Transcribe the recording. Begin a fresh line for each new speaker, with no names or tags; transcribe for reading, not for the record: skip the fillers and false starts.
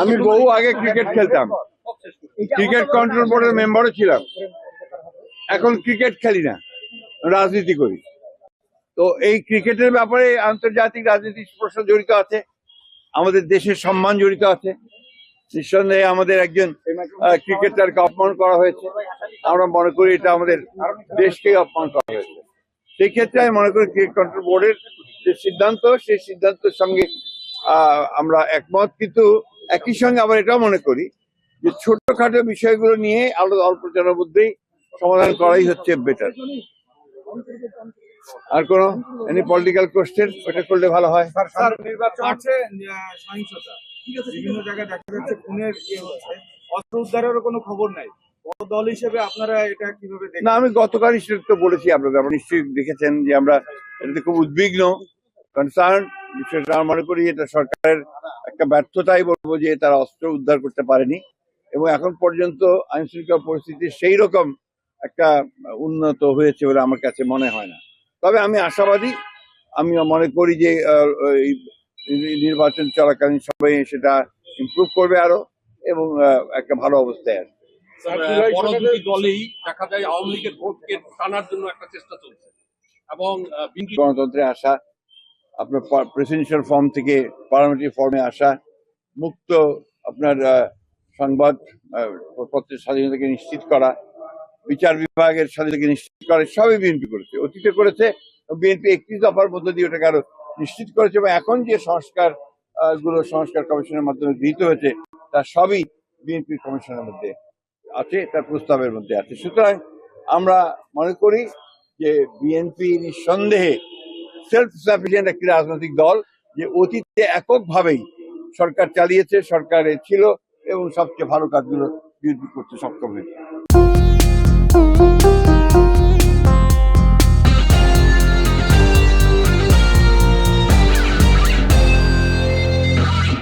আমি বহু আগে ক্রিকেট খেলতাম, ক্রিকেট কন্ট্রোল বোর্ডের মেম্বারও ছিলাম। এখন ক্রিকেট খেলি না, রাজনীতি করি। তো এই ক্রিকেটের ব্যাপারে আন্তর্জাতিক রাজনীতির প্রশ্ন জড়িত আছে, আমাদের দেশের সম্মান জড়িত আছে। নিঃসন্দেহে আমাদের একজন ক্রিকেটারকে অপমান করা হয়েছে, আমরা মনে করি এটা আমাদের দেশকে অপমান করা হয়েছে। সেই ক্ষেত্রে আমি মনে করি ক্রিকেট কন্ট্রোল বোর্ডের যে সিদ্ধান্ত, সেই সিদ্ধান্তের সঙ্গে আমরা একমত, কিন্তু একই সঙ্গে আবার এটাও মনে করি যে ছোটখাটো বিষয়গুলো নিয়ে অল্প জনের মধ্যেই সমাধান করাই হচ্ছে বেটার। আর কোন এনি পলিটিক্যাল কোশ্চেন ওটা করলে ভালো হয়।
নির্বাচন আছে, সহিংসতা বিভিন্ন জায়গায় দেখা যাচ্ছে, খুনের অস্ত্র উদ্ধারেরও কোনো খবর নাই। দল হিসেবে আপনারা এটা কিভাবে দেখেন?
না, আমি গতকালই সেটা তো বলেছি আপনাদের, আপনারা নিশ্চয়ই দেখেছেন যে আমরা এটাতে খুব উদ্বিগ্ন, কনসার্ন। বিষয়টা আমরা মনে করি এটা সরকারের একটা ব্যর্থতাই বলবো যে তারা অস্ত্র উদ্ধার করতে পারেনি, এবং এখন পর্যন্ত আইন শৃঙ্খলা পরিস্থিতি সেই রকম একটা উন্নত হয়েছে বলে আমার কাছে মনে হয় না। তবে আমি আশাবাদী, আমি মনে করি যে নির্বাচন চলাকালীন সবাই সেটা ইমপ্রুভ করবে আরো, এবং একটা ভালো অবস্থায় আসবে।
বড় দুটি দলেই দেখা যায় আওয়ামী লীগের ভোটকে টানার জন্য একটা চেষ্টা চলছে, এবং
গণতন্ত্রে আসা, আপনার প্রেসিডেন্সিয়াল ফর্ম থেকে পার্লামেন্টারি ফর্মে আসা, মুক্ত আপনার সংবাদ পত্রের স্বাধীনতাকে নিশ্চিত করা, বিচার বিভাগের স্বাধীনতাকে নিশ্চিত করা, সবই বিএনপি করেছে, অতীতে করেছে। বিএনপি 31 দফার মধ্য দিয়ে ওটাকে আরো নিশ্চিত করেছে, এবং এখন যে সংস্কার সংস্কার কমিশনের মাধ্যমে গৃহীত হয়েছে তার সবই বিএনপির কমিশনের মধ্যে আছে, তার প্রস্তাবের মধ্যে আছে। সুতরাং আমরা মনে করি যে বিএনপি নিঃসন্দেহে সেলফ সাফিসিয়েন্ট একটি রাজনৈতিক দল, যে অতীতে এককভাবেই সরকার চালিয়েছে, সরকারে ছিল, এবং সবচেয়ে ভালো কাজগুলো বিএনপি করতে সক্ষম হয়েছে।